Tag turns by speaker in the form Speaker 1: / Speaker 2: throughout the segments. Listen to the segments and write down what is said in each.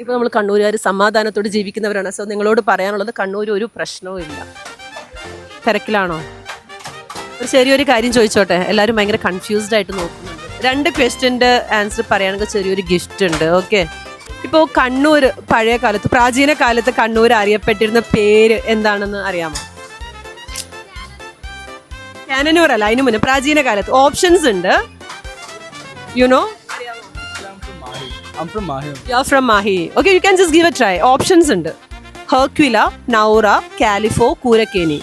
Speaker 1: ഇപ്പൊ നമ്മൾ കണ്ണൂരുകാർ സമാധാനത്തോട് ജീവിക്കുന്നവരാണ്. സോ നിങ്ങളോട് പറയാനുള്ളത് കണ്ണൂർ ഒരു പ്രശ്നവും ഇല്ല. തിരക്കിലാണോ? ഒരു ചെറിയൊരു കാര്യം ചോദിച്ചോട്ടെ, എല്ലാവരും ഭയങ്കര കൺഫ്യൂസ്ഡ് ആയിട്ട് നോക്കുന്നുണ്ട്. 2 ക്വസ്റ്റ്യൻ്റെ ആൻസർ പറയുകയാണെങ്കിൽ ചെറിയൊരു ഗിഫ്റ്റ് ഉണ്ട്. ഓക്കെ, ഇപ്പോൾ കണ്ണൂർ പഴയ കാലത്ത് പ്രാചീന കാലത്ത് കണ്ണൂർ അറിയപ്പെട്ടിരുന്ന പേര് എന്താണെന്ന് അറിയാമോ? കാനനൂർ അല്ല, അതിന് മുന്നേ പ്രാചീന കാലത്ത് ഓപ്ഷൻസ് ഉണ്ട്. You know?
Speaker 2: I'm from Mahi.
Speaker 1: You're from Mahi. Okay, you can just give a try. Options ഉണ്ട്. Hercula, Naura, Califo, Kurakeni.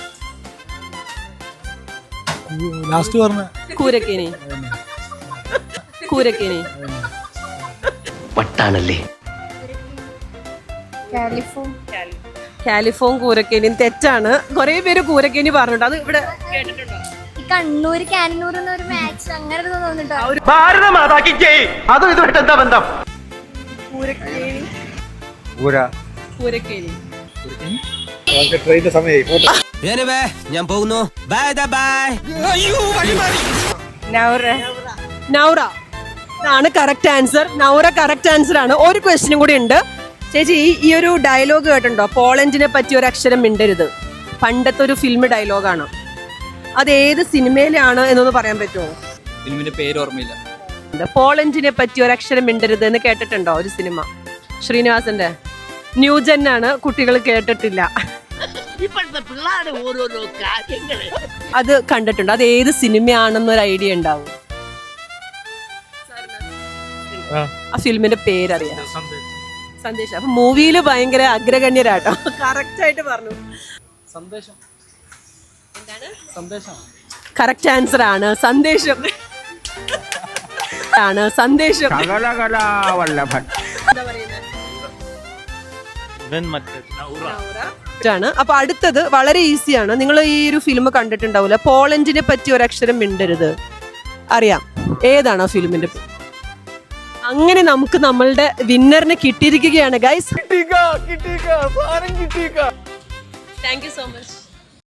Speaker 2: Last പറഞ്ഞ
Speaker 1: Kurakeni. Kurakeni.
Speaker 3: വട്ടാണല്ലേ.
Speaker 1: കാലിഫോം കൂരക്കേനിയും തെറ്റാണ്. കുറെ പേര് കൂരക്കേനി പറഞ്ഞിട്ടുണ്ട്. അത് ഇവിടെ കേട്ടിട്ടുണ്ടോ?
Speaker 4: കണ്ണൂര് കാനൂർ എന്നൊരു മാച്ച് അങ്ങനെ തോന്നുന്നുണ്ടോ?
Speaker 3: ഭാരതമാതാക്കി ജയ്. അതും ഇതുമായിട്ട് എന്താ ബന്ധം?
Speaker 5: ഞാൻ പോകുന്നു.
Speaker 1: നൗറ ആണ് correct answer. Noura correct answer ആണ്. ഒരു ക്വസ്റ്റ്യനും കൂടി ഉണ്ട്. ചേച്ചി, ഈ ഒരു ഡയലോഗ് കേട്ടിട്ടുണ്ടോ? പോളണ്ടിനെ പറ്റി ഒരു അക്ഷരം മിണ്ടരുത്. പണ്ടത്തെ ഒരു ഫിലിം ഡയലോഗാണ്. അത് ഏത് സിനിമയിലാണ് എന്നൊന്ന് പറയാൻ പറ്റുമോ?
Speaker 2: ഫിലിമിന്റെ പേര് ഓർമ്മയില്ല.
Speaker 1: പോളണ്ടിനെ പറ്റി ഒരു അക്ഷരം മിണ്ടരുത് എന്ന് കേട്ടിട്ടുണ്ടോ? ഒരു സിനിമ ശ്രീനിവാസന്റെ. ന്യൂജൻ ആണ്, കുട്ടികൾ കേട്ടിട്ടില്ല. അത് കണ്ടിട്ടുണ്ട്. അത് ഏത് സിനിമയാണെന്നൊരു ഐഡിയ ഉണ്ടാവും? ആ ഫിലിമിന്റെ പേരറിയാം? സന്ദേശം. അപ്പൊ മൂവിയില് ഭയങ്കര അഗ്രഗണ്യരാട്ടോ. കറക്റ്റ് ആയിട്ട് പറഞ്ഞു.
Speaker 2: സന്ദേശം.
Speaker 1: കറക്റ്റ് ആൻസർ ആണ്. സന്ദേശം ആണ്. സന്ദേശം. ാണ്. അപ്പൊ അടുത്തത് വളരെ ഈസിയാണ്. നിങ്ങൾ ഈ ഒരു ഫിലിം കണ്ടിട്ടുണ്ടാവില്ല. പോളണ്ടിനെ പറ്റി ഒരു അക്ഷരം മിണ്ടരുത്. അറിയാം ഏതാണോ ഫിലിമിന്റെ? അങ്ങനെ നമുക്ക് നമ്മളുടെ വിന്നറിനെ കിട്ടിയിരിക്കുകയാണ് guys. Thank you so much.